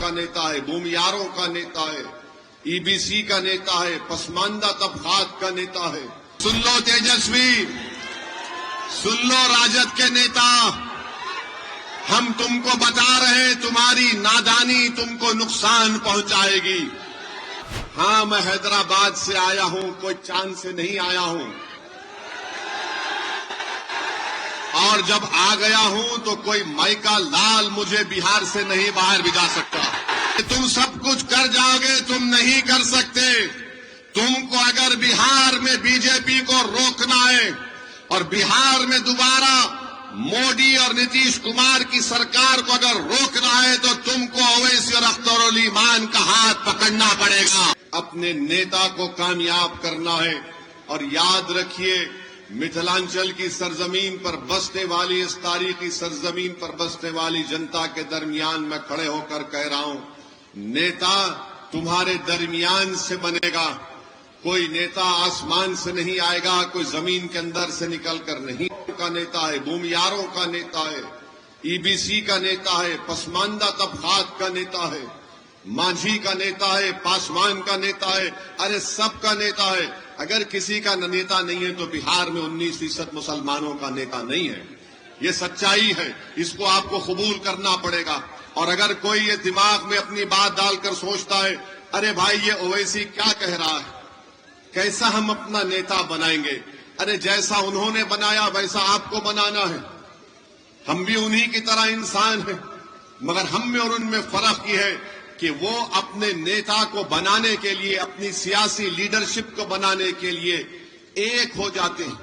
کا نیتا ہے، بھومیاروں کا نیتا ہے، EBC کا نیتا ہے، پسماندہ طبقات کا نیتا ہے۔ سن لو تیجسوی، سن لو راجد کے نیتا، ہم تم کو بتا رہے تمہاری نادانی تم کو نقصان پہنچائے گی۔ ہاں میں حیدرآباد سے آیا ہوں، کوئی چاند سے نہیں آیا ہوں، اور جب آ گیا ہوں تو کوئی مائکا لال مجھے بہار سے نہیں باہر بھجا سکتا۔ تم سب کچھ کر جاؤ گے، تم نہیں کر سکتے۔ تم کو اگر بہار میں BJP کو روکنا ہے اور بہار میں دوبارہ مودی اور نتیش کمار کی سرکار کو اگر روکنا ہے تو تم کو اویسی اور اختر علی مان کا ہاتھ پکڑنا پڑے گا۔ اپنے نیتا کو کامیاب کرنا ہے، اور یاد رکھیے متھلانچل کی سرزمین پر بسنے والی، اس تاریخی سرزمین پر بسنے والی جنتا کے درمیان میں کھڑے ہو کر کہہ رہا ہوں، نیتا تمہارے درمیان سے بنے گا۔ کوئی نیتا آسمان سے نہیں آئے گا، کوئی زمین کے اندر سے نکل کر نہیں۔ کا نیتا ہے، بھومیاروں کا نیتا ہے، EBC کا نیتا ہے، پسماندہ طبقات کا نیتا ہے، مانجھی کا نیتا ہے، پاسوان کا نیتا ہے، ارے سب کا نیتا ہے۔ اگر کسی کا نیتا نہیں ہے تو بہار میں 19% مسلمانوں کا نیتا نہیں ہے۔ یہ سچائی ہے، اس کو آپ کو قبول کرنا پڑے گا۔ اور اگر کوئی یہ دماغ میں اپنی بات ڈال کر سوچتا ہے ارے بھائی یہ اویسی کیا کہہ رہا ہے، کیسا ہم اپنا نیتا بنائیں گے، ارے جیسا انہوں نے بنایا ویسا آپ کو بنانا ہے۔ ہم بھی انہی کی طرح انسان ہیں، مگر ہم میں اور ان میں فرق یہ ہے کہ وہ اپنے نیتا کو بنانے کے لیے، اپنی سیاسی لیڈرشپ کو بنانے کے لیے ایک ہو جاتے ہیں،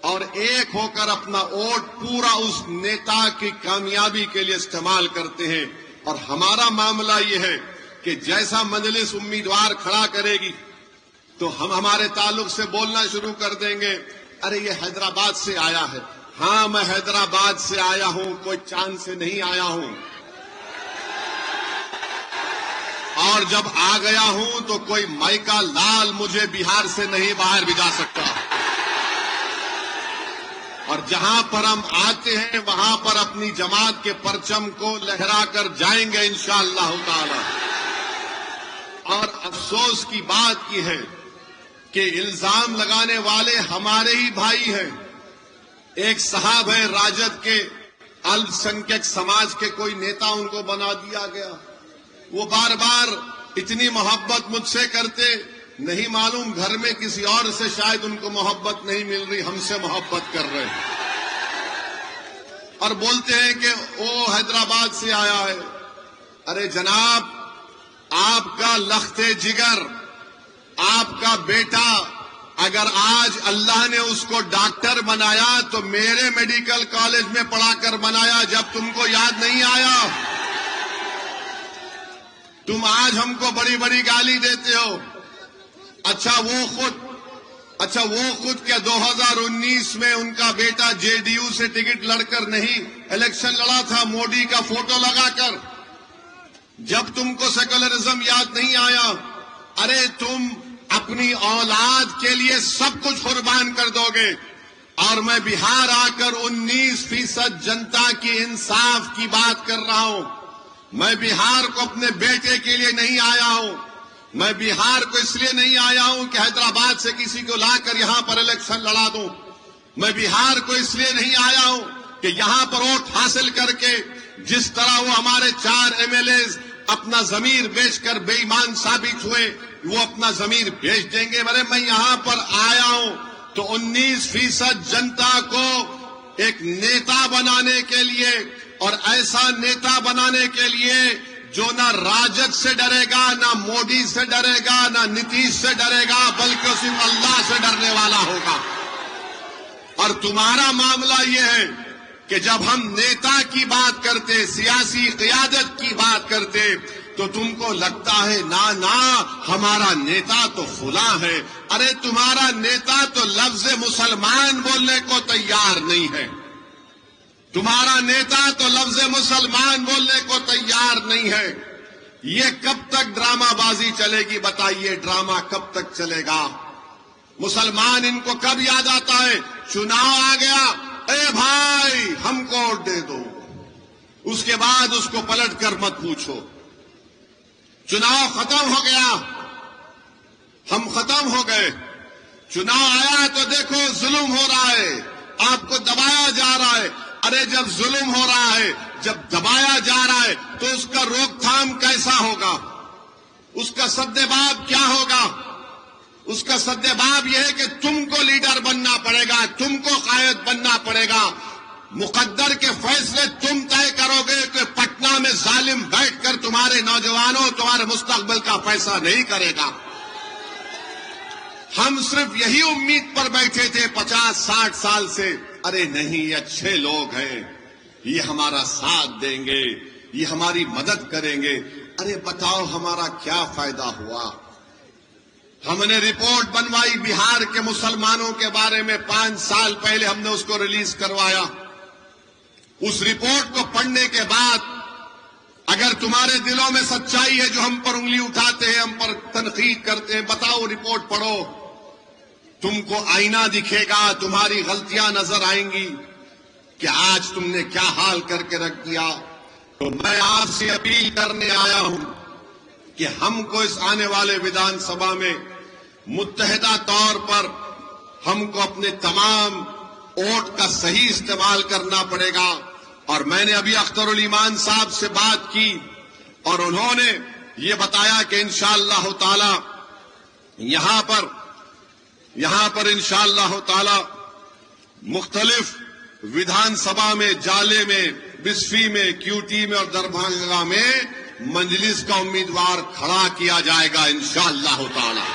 اور ایک ہو کر اپنا ووٹ پورا اس نیتا کی کامیابی کے لیے استعمال کرتے ہیں۔ اور ہمارا معاملہ یہ ہے کہ جیسا مجلس امیدوار کھڑا کرے گی تو ہم ہمارے تعلق سے بولنا شروع کر دیں گے، ارے یہ حیدرآباد سے آیا ہے۔ ہاں میں حیدرآباد سے آیا ہوں، کوئی چاند سے نہیں آیا ہوں، اور جب آ گیا ہوں تو کوئی مائکا لال مجھے بہار سے نہیں باہر بھجا سکتا۔ اور جہاں پر ہم آتے ہیں وہاں پر اپنی جماعت کے پرچم کو لہرا کر جائیں گے انشاءاللہ تعالی۔ اور افسوس کی بات یہ ہے کہ الزام لگانے والے ہمارے ہی بھائی ہیں۔ ایک صاحب ہے راجد کے، الپسنکھیک سماج کے کوئی نیتا ان کو بنا دیا گیا۔ وہ بار بار اتنی محبت مجھ سے کرتے، نہیں معلوم گھر میں کسی اور سے شاید ان کو محبت نہیں مل رہی، ہم سے محبت کر رہے ہیں، اور بولتے ہیں کہ وہ حیدرآباد سے آیا ہے۔ ارے جناب، آپ کا لخت جگر، آپ کا بیٹا اگر آج اللہ نے اس کو ڈاکٹر بنایا تو میرے میڈیکل کالج میں پڑھا کر بنایا، جب تم کو یاد نہیں آیا؟ تم آج ہم کو بڑی بڑی گالی دیتے ہو۔ اچھا وہ خود کیا 2019 میں ان کا بیٹا JDU سے ٹکٹ لڑ کر نہیں الیکشن لڑا تھا، مودی کا فوٹو لگا کر؟ جب تم کو سیکولرزم یاد نہیں آیا؟ ارے تم اپنی اولاد کے لیے سب کچھ قربان کر دو گے، اور میں بہار آ کر 19% جنتا کی انصاف کی بات کر رہا ہوں۔ میں بہار کو اپنے بیٹے کے لیے نہیں آیا ہوں، میں بہار کو اس لیے نہیں آیا ہوں کہ حیدرآباد سے کسی کو لا کر یہاں پر الیکشن لڑا دوں، میں بہار کو اس لیے نہیں آیا ہوں کہ یہاں پر ووٹ حاصل کر کے جس طرح وہ ہمارے 4 MLAs اپنا ضمیر بیچ کر بے ایمان ثابت ہوئے وہ اپنا ضمیر بیچ دیں گے۔ میں یہاں پر آیا ہوں تو 19% جنتا کو ایک نیتا بنانے کے لیے، اور ایسا نیتا بنانے کے لیے جو نہ راجد سے ڈرے گا، نہ مودی سے ڈرے گا، نہ نتیش سے ڈرے گا، بلکہ صرف اللہ سے ڈرنے والا ہوگا۔ اور تمہارا معاملہ یہ ہے کہ جب ہم نیتا کی بات کرتے، سیاسی قیادت کی بات کرتے، تو تم کو لگتا ہے نا ہمارا نیتا تو فلاں ہے۔ ارے تمہارا نیتا تو لفظ مسلمان بولنے کو تیار نہیں ہے، تمہارا نیتا تو لفظ مسلمان بولنے کو تیار نہیں ہے۔ یہ کب تک ڈرامہ بازی چلے گی بتائیے؟ ڈرامہ کب تک چلے گا؟ مسلمان ان کو کب یاد آتا ہے؟ چناؤ آ گیا، اے بھائی ہم کو ووٹ دے دو، اس کے بعد اس کو پلٹ کر مت پوچھو۔ چناؤ ختم ہو گیا، ہم ختم ہو گئے. چناؤ آیا تو دیکھو ظلم ہو رہا ہے، آپ کو دبایا جا رہا ہے. ارے جب ظلم ہو رہا ہے، جب دبایا جا رہا ہے تو اس کا روک تھام کیسا ہوگا؟ اس کا سدباب کیا ہوگا؟ اس کا سدباب یہ ہے کہ تم کو لیڈر بننا پڑے گا، تم کو قائد بننا پڑے گا. مقدر کے فیصلے تم طے کرو گے کہ پٹنہ میں ظالم بیٹھ کر تمہارے نوجوانوں، تمہارے مستقبل کا فیصلہ نہیں کرے گا. ہم صرف یہی امید پر بیٹھے تھے 50-60 سال سے، ارے نہیں یہ اچھے لوگ ہیں، یہ ہمارا ساتھ دیں گے، یہ ہماری مدد کریں گے. ارے بتاؤ ہمارا کیا فائدہ ہوا؟ ہم نے رپورٹ بنوائی بہار کے مسلمانوں کے بارے میں، 5 سال پہلے ہم نے اس کو ریلیز کروایا. اس رپورٹ کو پڑھنے کے بعد اگر تمہارے دلوں میں سچائی ہے، جو ہم پر انگلی اٹھاتے ہیں، ہم پر تنقید کرتے ہیں، بتاؤ رپورٹ پڑھو، تم کو آئینہ دکھے گا، تمہاری غلطیاں نظر آئیں گی کہ آج تم نے کیا حال کر کے رکھ دیا. تو میں آپ سے اپیل کرنے آیا ہوں کہ ہم کو اس آنے والے ودھان سبھا میں متحدہ طور پر ہم کو اپنے تمام ووٹ کا صحیح استعمال کرنا پڑے گا. اور میں نے ابھی اختر الایمان صاحب سے بات کی اور انہوں نے یہ بتایا کہ انشاءاللہ تعالی یہاں پر انشاءاللہ تعالی مختلف ودھان سبھا میں، جالے میں، بسفی میں، کیوٹی میں اور دربھنگہ میں مجلس کا امیدوار کھڑا کیا جائے گا انشاءاللہ تعالی.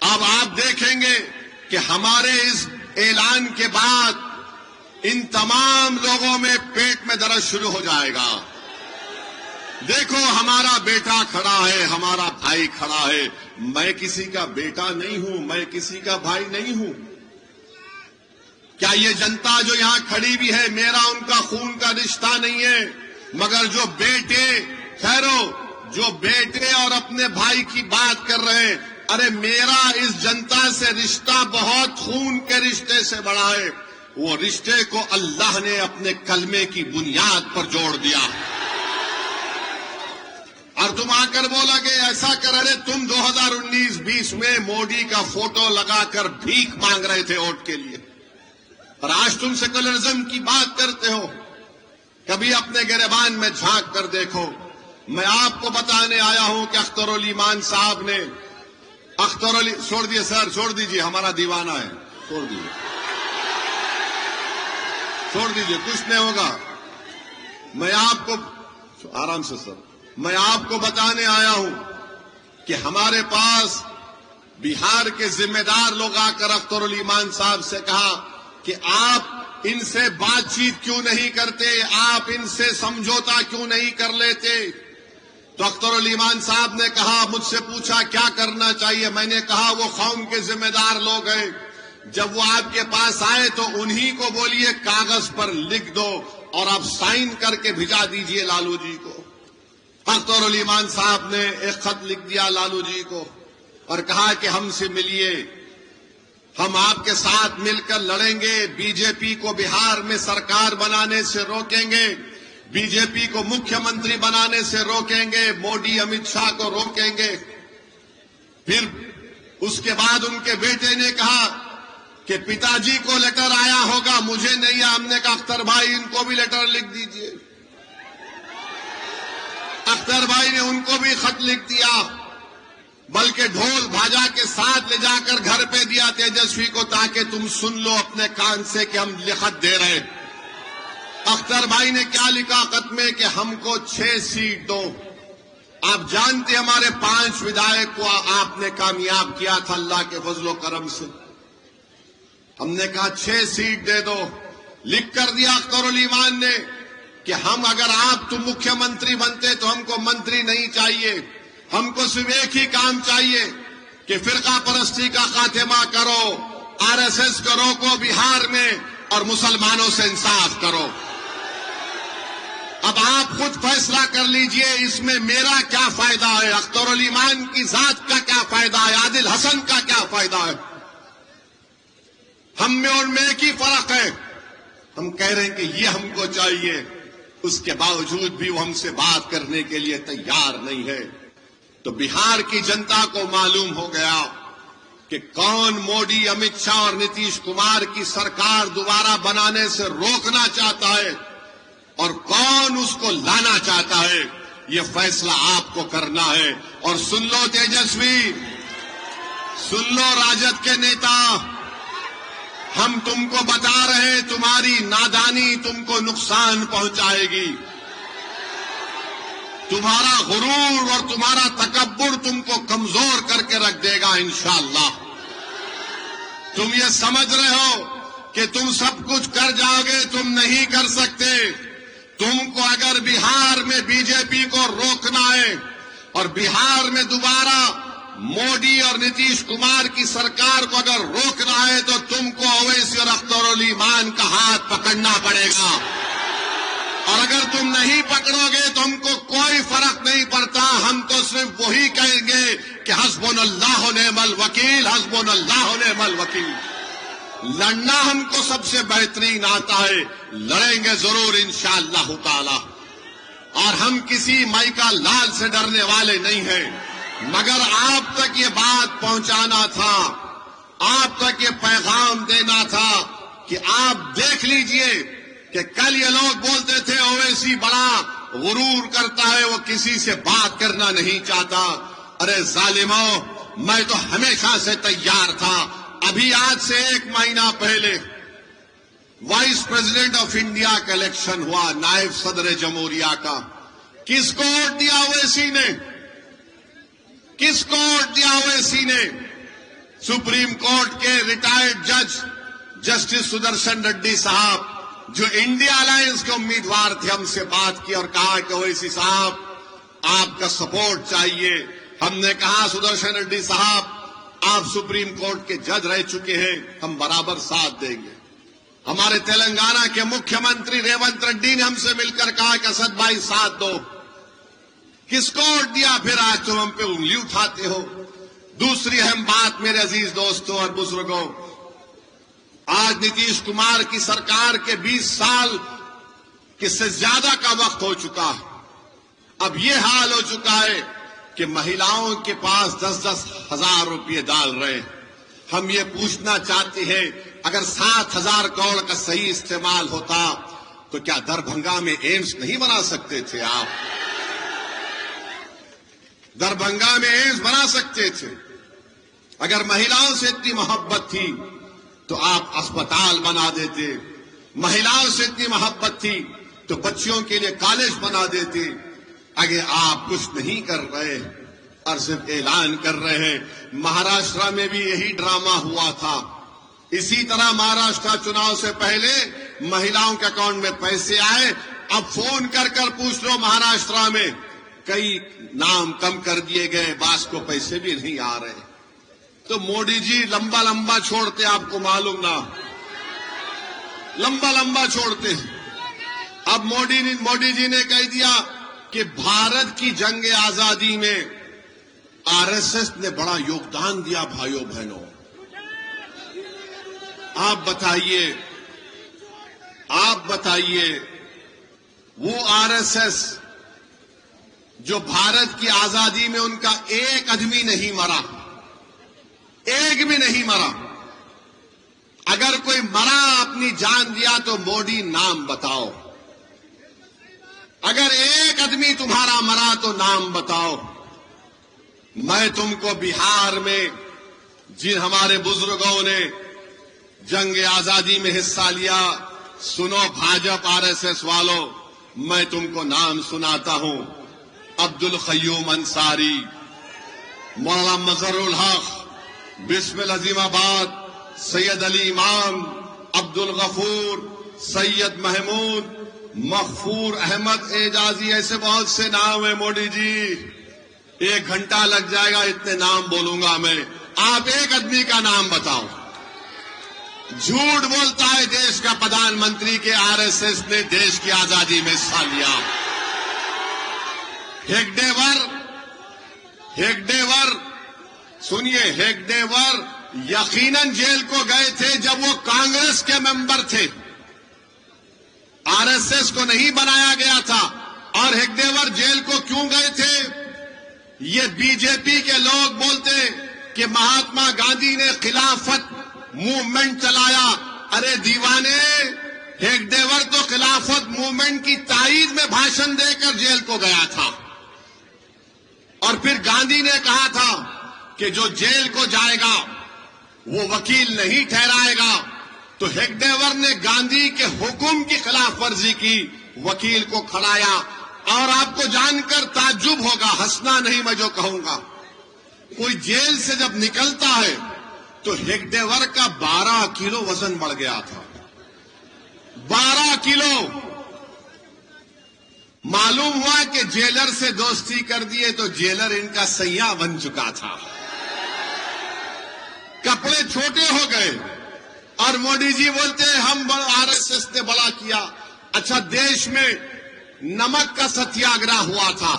اب آپ دیکھیں گے کہ ہمارے اس اعلان کے بعد ان تمام لوگوں میں پیٹ میں درد شروع ہو جائے گا. دیکھو ہمارا بیٹا کھڑا ہے، ہمارا بھائی کھڑا ہے. میں کسی کا بیٹا نہیں ہوں، میں کسی کا بھائی نہیں ہوں. کیا یہ جنتا جو یہاں کھڑی بھی ہے، میرا ان کا خون کا رشتہ نہیں ہے، مگر جو بیٹے اور اپنے بھائی کی بات کر رہے ہیں، ارے میرا اس جنتا سے رشتہ بہت خون کے رشتے سے بڑا ہے. وہ رشتے کو اللہ نے اپنے کلمے کی بنیاد پر جوڑ دیا. اور تم آ کر بولا کہ ایسا کر رہے، تم 2019-20 میں مودی کا فوٹو لگا کر بھیک مانگ رہے تھے ووٹ کے لیے، اور آج تم سیکولرزم کی بات کرتے ہو. کبھی اپنے گریبان میں جھانک کر دیکھو. میں آپ کو بتانے آیا ہوں کہ اختر الایمان صاحب نے چھوڑ دیے سر، چھوڑ دیجیے، ہمارا دیوانہ ہے، چھوڑ دیجیے، کچھ نہیں ہوگا. میں آپ کو آرام سے سر، میں آپ کو بتانے آیا ہوں کہ ہمارے پاس بہار کے ذمہ دار لوگ آ کر اختر الایمان صاحب سے کہا کہ آپ ان سے بات چیت کیوں نہیں کرتے، آپ ان سے سمجھوتا کیوں نہیں کر لیتے. تو اختر الایمان صاحب نے کہا، مجھ سے پوچھا کیا کرنا چاہیے. میں نے کہا وہ قوم کے ذمہ دار لوگ ہیں، جب وہ آپ کے پاس آئے تو انہی کو بولیے کاغذ پر لکھ دو اور آپ سائن کر کے بھیجا دیجئے لالو جی کو. اختر الایمان صاحب نے ایک خط لکھ دیا لالو جی کو اور کہا کہ ہم سے ملیے، ہم آپ کے ساتھ مل کر لڑیں گے، بی جے پی کو بہار میں سرکار بنانے سے روکیں گے، بی جے پی کو مکھیہ منتری بنانے سے روکیں گے، مودی امت شاہ کو روکیں گے. پھر اس کے بعد ان کے بیٹے نے کہا کہ پتا جی کو لیٹر آیا ہوگا، مجھے نہیں. ہم نے کہا اختر بھائی ان کو بھی لیٹر لکھ دیجئے. اختر بھائی نے ان کو بھی خط لکھ دیا، بلکہ ڈھول بھاجا کے ساتھ لے جا کر گھر پہ دیا تیجسوی کو، تاکہ تم سن لو اپنے کان سے کہ ہم خط دے رہے. اختر بھائی نے کیا لکھا خط میں کہ ہم کو 6 سیٹ دو. آپ جانتے ہمارے 5 ودھائک کو آپ نے کامیاب کیا تھا اللہ کے فضل و کرم سے. ہم نے کہا 6 سیٹ دے دو. لکھ کر دیا اختر الایمان نے کہ ہم اگر تم مکھیہ منتری بنتے تو ہم کو منتری نہیں چاہیے، ہم کو صرف ایک ہی کام چاہیے کہ فرقہ پرستی کا خاتمہ کرو، RSS کو روکو بہار میں اور مسلمانوں سے انصاف کرو. اب آپ خود فیصلہ کر لیجئے اس میں میرا کیا فائدہ ہے، اختر الایمان کی ذات کا کیا فائدہ ہے، عادل حسن کا کیا فائدہ ہے. ہم میں اور میں ایک ہی فرق ہے، ہم کہہ رہے ہیں کہ یہ ہم کو چاہیے. اس کے باوجود بھی وہ ہم سے بات کرنے کے لیے تیار نہیں ہے. تو بہار کی جنتا کو معلوم ہو گیا کہ کون موڈی، امت شاہ اور نتیش کمار کی سرکار دوبارہ بنانے سے روکنا چاہتا ہے اور کون اس کو لانا چاہتا ہے. یہ فیصلہ آپ کو کرنا ہے. اور سن لو تیجسوی، سن لو راجد کے نیتا، ہم تم کو بتا رہے تمہاری نادانی تم کو نقصان پہنچائے گی. تمہارا غرور اور تمہارا تکبر تم کو کمزور کر کے رکھ دے گا انشاءاللہ. تم یہ سمجھ رہے ہو کہ تم سب کچھ کر جاؤ گے، تم نہیں کر سکتے. تم کو اگر بہار میں بی جے پی کو روکنا ہے اور بہار میں دوبارہ موڈی اور نتیش کمار کی سرکار کو اگر روکنا ہے تو تم کو اویسی اور اختر الایمان کا ہاتھ پکڑنا پڑے گا. اور اگر تم نہیں پکڑو گے تو ہم کو کوئی فرق نہیں پڑتا. ہم تو صرف وہی کہیں گے کہ حسبنا اللہ و نعم الوکیل، حسبنا اللہ و نعم الوکیل. لڑنا ہم کو سب سے بہترین آتا ہے، لڑیں گے ضرور انشاءاللہ تعالی. اور ہم کسی مائکا لال سے ڈرنے والے نہیں ہیں، مگر آپ تک یہ بات پہنچانا تھا، آپ تک یہ پیغام دینا تھا کہ آپ دیکھ لیجئے کہ کل یہ لوگ بولتے تھے اویسی بڑا غرور کرتا ہے، وہ کسی سے بات کرنا نہیں چاہتا. ارے ظالموں، میں تو ہمیشہ سے تیار تھا. ابھی آج سے 1 مہینہ پہلے وائس پریزیڈنٹ آف انڈیا کا الیکشن ہوا، نائب صدر جمہوریہ کا. کس کو ووٹ دیا اویسی نے؟ کس کو ووٹ دیا اویسی نے؟ سپریم کورٹ کے ریٹائرڈ جج جسٹس سدرشن ریڈی صاحب، جو انڈیا الائنس کے امیدوار تھے، ہم سے بات کی اور کہا کہ اویسی صاحب آپ کا سپورٹ چاہیے. ہم نے کہا سدرشن ریڈی صاحب آپ سپریم کورٹ کے جج رہ چکے ہیں، ہم برابر ساتھ دیں گے. ہمارے تلنگانہ کے مکھیہ منتری ریونت ریڈی نے ہم سے مل کر کہا کہ اسد بھائی ساتھ دو. کس کو ووٹ دیا پھر آج تم ہم پہ انگلی اٹھاتے ہو؟ دوسری اہم بات میرے عزیز دوستوں اور بزرگوں، آج نتیش کمار کی سرکار کے 20 سال سے زیادہ کا وقت ہو چکا ہے. اب یہ حال ہو چکا ہے کہ مہیلاؤں کے پاس 10-10 ہزار روپے ڈال رہے ہیں. ہم یہ پوچھنا چاہتے ہیں اگر 7,000 کروڑ کا صحیح استعمال ہوتا تو کیا دربھنگا میں ایمس نہیں بنا سکتے تھے آپ؟ دربھنگا میں ایمس بنا سکتے تھے. اگر مہیلاؤں سے اتنی محبت تھی تو آپ اسپتال بنا دیتے. مہیلاؤں سے اتنی محبت تھی تو بچیوں کے لیے کالج بنا دیتے. اگر آپ کچھ نہیں کر رہے اور صرف اعلان کر رہے ہیں. مہاراشٹر میں بھی یہی ڈرامہ ہوا تھا. اسی طرح مہاراشٹر چناؤ سے پہلے مہیلاؤں کے اکاؤنٹ میں پیسے آئے. اب فون کر کر پوچھ لو مہاراشٹر میں کئی نام کم کر دیے گئے، بعض کو پیسے بھی نہیں آ رہے. تو موڈی جی لمبا لمبا چھوڑتے، آپ کو معلوم نہ، لمبا لمبا چھوڑتے. اب موڈی جی نے کہہ دیا کہ بھارت کی جنگ آزادی میں آر ایس ایس نے بڑا یوگدان دیا. بھائیوں بہنوں، آپ بتائیے وہ آر ایس ایس جو بھارت کی آزادی میں ان کا ایک آدمی نہیں مرا، ایک بھی نہیں مرا. اگر کوئی مرا اپنی جان دیا تو موڈی نام بتاؤ. اگر ایک آدمی تمہارا مرا تو نام بتاؤ. میں تم کو بہار میں جن ہمارے بزرگوں نے جنگ آزادی میں حصہ لیا، سنو بھاجپ آر ایس ایس والوں، میں تم کو نام سناتا ہوں. عبد القیوم انصاری، مولانا مظہر الحق، بسم العظیم آباد، سید علی امام، عبد الغفور، سید محمود، مغفور احمد اعجازی، ایسے بہت سے نام ہیں. موڈی جی 1 گھنٹہ لگ جائے گا، اتنے نام بولوں گا میں. آپ ایک آدمی کا نام بتاؤ. جھوٹ بولتا ہے دیش کا پردھان منتری کے آر ایس ایس نے دیش کی آزادی میں حصہ لیا. ہیگڈیور سنیے، ہیگڈیور یقیناً جیل کو گئے تھے جب وہ کانگریس کے ممبر تھے. RSS کو نہیں بنایا گیا تھا. اور ہیگڈیور جیل کو کیوں گئے تھے؟ یہ بی جے پی کے لوگ بولتے کہ مہاتما گاندھی نے خلافت موومنٹ چلایا. ارے دیوانے، ہیگڈیور تو خلافت موومنٹ کی تائید میں بھاشن دے کر جیل کو گیا تھا. اور پھر گاندھی نے کہا تھا کہ جو جیل کو جائے گا وہ وکیل نہیں ٹھہرائے گا. تو ہیگڈیور نے گاندھی کے حکم کی خلاف ورزی کی، وکیل کو کھڑایا. اور آپ کو جان کر تعجب ہوگا، ہنسنا نہیں میں جو کہوں گا، کوئی جیل سے جب نکلتا ہے تو ہیگڈیور کا 12 کلو وزن بڑھ گیا تھا. 12 کلو. معلوم ہوا کہ جیلر سے دوستی کر دیے تو جیلر ان کا سیاح بن چکا تھا. کپڑے چھوٹے ہو گئے. اور مودی جی بولتے ہیں ہم RSS نے بڑا کیا. اچھا، دیش میں نمک کا ستیاگرہ ہوا تھا.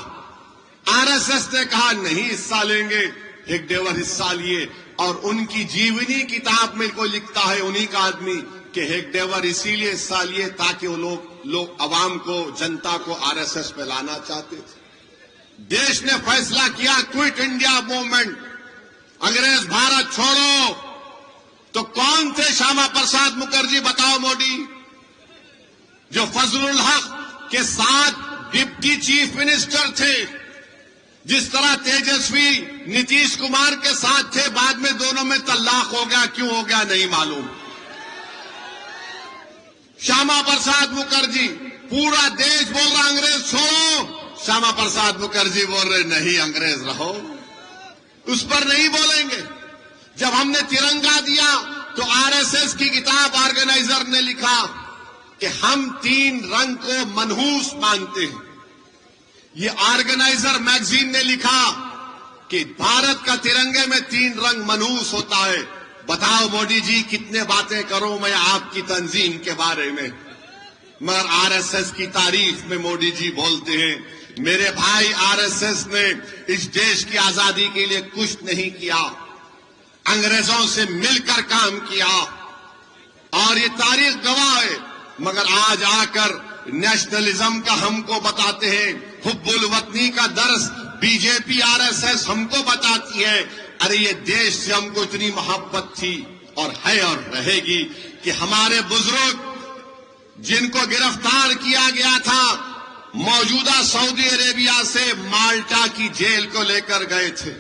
RSS نے کہا نہیں حصہ لیں گے. ہیگڈیور حصہ لیے. اور ان کی جیونی کتاب میں کوئی لکھتا ہے، انہی کا آدمی، کہ ہیگڈیور اسی لیے حصہ لیے تاکہ وہ لوگ عوام کو، جنتا کو RSS پہ لانا چاہتے تھے. دیش نے فیصلہ کیا کوئٹ انڈیا موومنٹ، انگریز بھارت چھوڑو. تو کون تھے شیاما پرساد مکھرجی؟ بتاؤ مودی. جو فضل الحق کے ساتھ ڈپٹی چیف منسٹر تھے. جس طرح تیجسوی نتیش کمار کے ساتھ تھے، بعد میں دونوں میں طلاق ہو گیا. کیوں ہو گیا نہیں معلوم. شیاما پرساد مکھرجی، پورا دیش بول رہا انگریز چھوڑو، شیاما پرساد مکھرجی بول رہے نہیں انگریز رہو. اس پر نہیں بولیں گے. جب ہم نے ترنگا دیا تو RSS کی کتاب آرگنائزر نے لکھا کہ ہم 3 رنگ کو منحوس مانتے ہیں. یہ آرگنائزر میگزین نے لکھا کہ بھارت کا ترنگے میں 3 رنگ منحوس ہوتا ہے. بتاؤ مودی جی کتنے باتیں کروں میں آپ کی تنظیم کے بارے میں، مگر RSS کی تعریف میں مودی جی بولتے ہیں. میرے بھائی، RSS نے اس دیش کی آزادی کے لیے کچھ نہیں کیا، انگریزوں سے مل کر کام کیا. اور یہ تاریخ گواہ ہے. مگر آج آ کر نیشنلزم کا ہم کو بتاتے ہیں، حب الوطنی کا درس بی جے پی RSS ہم کو بتاتی ہے. ارے یہ دیش سے ہم کو اتنی محبت تھی اور ہے اور رہے گی کہ ہمارے بزرگ جن کو گرفتار کیا گیا تھا موجودہ سعودی عربیہ سے مالٹا کی جیل کو لے کر گئے تھے.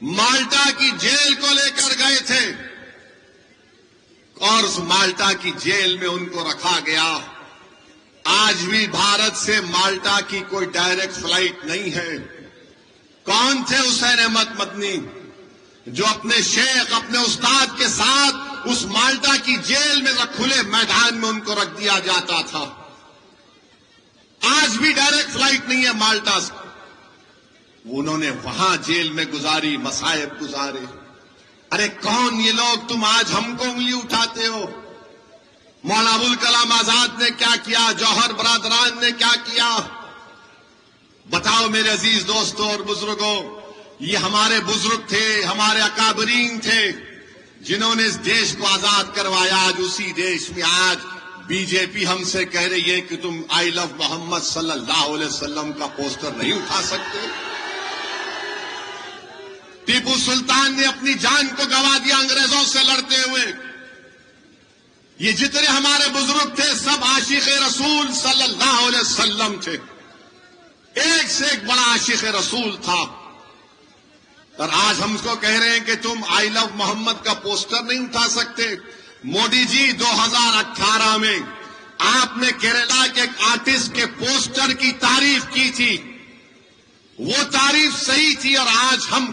مالٹا کی جیل کو لے کر گئے تھے اور اس مالٹا کی جیل میں ان کو رکھا گیا. آج بھی بھارت سے مالٹا کی کوئی ڈائریکٹ فلائٹ نہیں ہے. کون تھے حسین احمد مدنی جو اپنے شیخ، اپنے استاد کے ساتھ اس مالٹا کی جیل میں کھلے میدان میں ان کو رکھ دیا جاتا تھا. آج بھی ڈائریکٹ فلائٹ نہیں ہے مالٹا سے. انہوں نے وہاں جیل میں گزاری، مصائب گزارے. ارے کون یہ لوگ؟ تم آج ہم کو انگلی اٹھاتے ہو. مولانا ابوالکلام آزاد نے کیا کیا؟ جوہر برادران نے کیا کیا؟ بتاؤ میرے عزیز دوستوں اور بزرگوں. یہ ہمارے بزرگ تھے، ہمارے اکابرین تھے جنہوں نے اس دیش کو آزاد کروایا. آج اسی دیش میں آج بی جے پی ہم سے کہہ رہی ہے کہ تم آئی لو محمد صلی اللہ علیہ وسلم کا پوسٹر نہیں اٹھا سکتے. ٹیپو سلطان نے اپنی جان کو گنوا دیا انگریزوں سے لڑتے ہوئے. یہ جتنے ہمارے بزرگ تھے سب عاشق رسول صلی اللہ علیہ وسلم تھے. ایک سے ایک بڑا عاشق رسول تھا. اور آج ہم کو کہہ رہے ہیں کہ تم آئی لو محمد کا پوسٹر نہیں اٹھا سکتے. مودی جی 2018 میں آپ نے کیرلا کے ایک آرٹسٹ کے پوسٹر کی تعریف کی تھی. وہ تعریف صحیح تھی. اور آج ہم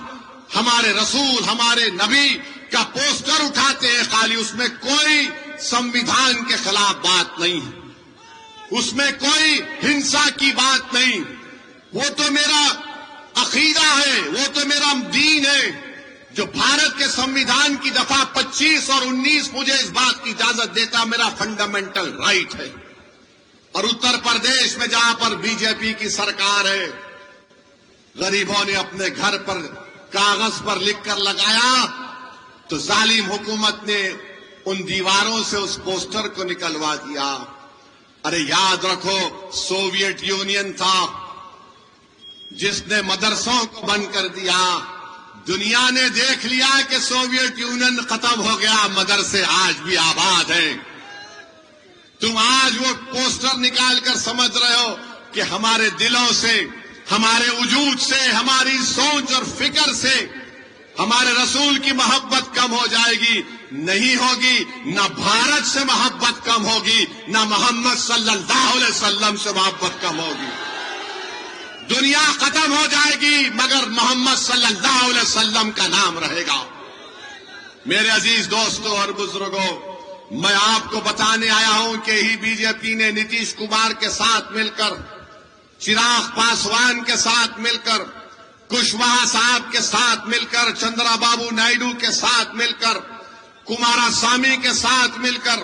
ہمارے رسول، ہمارے نبی کا پوسٹر اٹھاتے ہیں. خالی اس میں کوئی سمویدھان کے خلاف بات نہیں ہے، اس میں کوئی ہنسا کی بات نہیں. وہ تو میرا عقیدہ ہے، وہ تو میرا دین ہے. جو بھارت کے سمویدھان کی دفعہ 25 اور 19 مجھے اس بات کی اجازت دیتا، میرا فنڈامنٹل رائٹ ہے. اور اتر پردیش میں جہاں پر بی جے پی کی سرکار ہے، غریبوں نے اپنے گھر پر کاغذ پر لکھ کر لگایا تو ظالم حکومت نے ان دیواروں سے اس پوسٹر کو نکلوا دیا. ارے یاد رکھو سوویت یونین تھا جس نے مدرسوں کو بند کر دیا. دنیا نے دیکھ لیا کہ سوویت یونین ختم ہو گیا, مدرسے آج بھی آباد ہیں. تم آج وہ پوسٹر نکال کر سمجھ رہے ہو کہ ہمارے دلوں سے, ہمارے وجود سے, ہماری سوچ اور فکر سے ہمارے رسول کی محبت کم ہو جائے گی. نہیں ہوگی. نہ بھارت سے محبت کم ہوگی, نہ محمد صلی اللہ علیہ وسلم سے محبت کم ہوگی. دنیا ختم ہو جائے گی مگر محمد صلی اللہ علیہ وسلم کا نام رہے گا. میرے عزیز دوستوں اور بزرگوں, میں آپ کو بتانے آیا ہوں کہ ہی بی جے پی نے نتیش کمار کے ساتھ مل کر, چراغ پاسوان کے ساتھ مل کر, کشواہا صاحب کے ساتھ مل کر, چندرا بابو نائیڈو کے ساتھ مل کر, کمارا سوامی کے ساتھ مل کر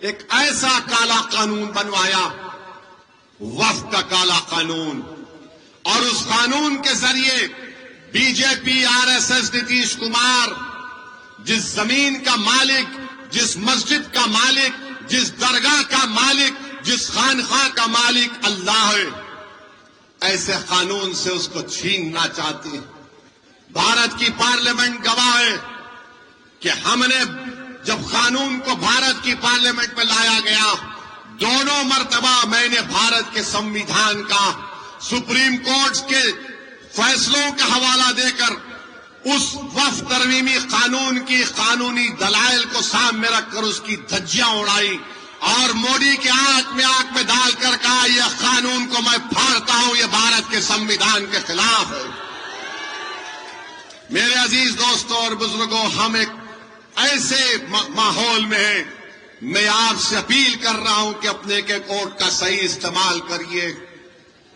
ایک ایسا کالا قانون بنوایا, وفد کا کالا قانون. اور اس قانون کے ذریعے B J P, R S S, Nitish Kumar جس زمین کا مالک, جس مسجد کا مالک, جس درگاہ کا مالک, جس خانقاہ کا مالک اللہ ہے, ایسے قانون سے اس کو چھیننا چاہتے ہیں. بھارت کی پارلیمنٹ گواہ ہے کہ ہم نے جب قانون کو بھارت کی پارلیمنٹ میں لایا گیا, دونوں مرتبہ میں نے بھارت کے سمویدھان کا, سپریم کورٹ کے فیصلوں کا حوالہ دے کر اس وفد ترمیمی قانون کی قانونی دلائل کو سامنے رکھ کر اس کی دھجیاں اڑائی, اور مودی کے آنکھ میں ڈال کر کہا یہ قانون کو میں پھاڑتا ہوں, یہ بھارت کے سمویدھان کے خلاف ہے. میرے عزیز دوستوں اور بزرگوں, ہم ایک ایسے ماحول میں ہیں, میں آپ سے اپیل کر رہا ہوں کہ اپنے کے ووٹ کا صحیح استعمال کریے.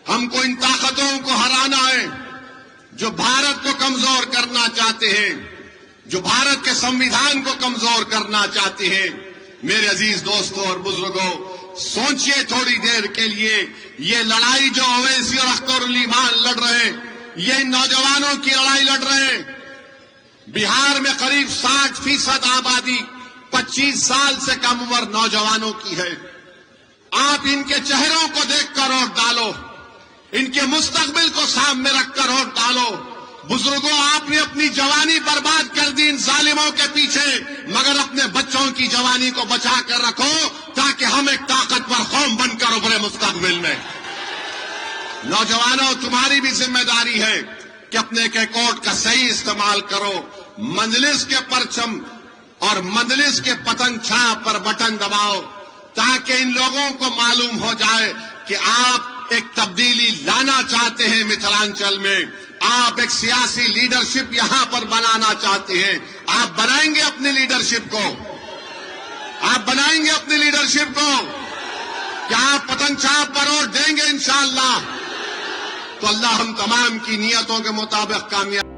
ہم کو ان طاقتوں کو ہرانا ہے جو بھارت کو کمزور کرنا چاہتے ہیں, جو بھارت کے سمویدھان کو کمزور کرنا چاہتے ہیں. میرے عزیز دوستوں اور بزرگوں, سوچئے تھوڑی دیر کے لیے, یہ لڑائی جو اویسی اور اختر الایمان لڑ رہے ہیں, یہ نوجوانوں کی لڑائی لڑ رہے ہیں. بہار میں قریب 60% آبادی 25 سال سے کم عمر نوجوانوں کی ہے. آپ ان کے چہروں کو دیکھ کر ووٹ ڈالو, ان کے مستقبل کو سامنے رکھ کر ووٹ ڈالو. بزرگوں, آپ نے اپنی جوانی برباد کر دی ان ظالموں کے پیچھے, مگر اپنے بچوں کی جوانی کو بچا کر رکھو تاکہ ہم ایک طاقتور قوم بن کر ابھرے مستقبل میں. نوجوانوں, تمہاری بھی ذمہ داری ہے کہ اپنے کے ووٹ کا صحیح استعمال کرو. مجلس کے پرچم اور مجلس کے پتنگ چھاپ پر بٹن دباؤ تاکہ ان لوگوں کو معلوم ہو جائے کہ آپ ایک تبدیلی لانا چاہتے ہیں متھلانچل میں. آپ ایک سیاسی لیڈرشپ یہاں پر بنانا چاہتے ہیں. آپ بنائیں گے اپنی لیڈرشپ کو, آپ بنائیں گے اپنی لیڈرشپ کو. کیا آپ پتنگ چھاپ پر ووٹ دیں گے انشاءاللہ؟ تو اللہ ہم تمام کی نیتوں کے مطابق کامیاب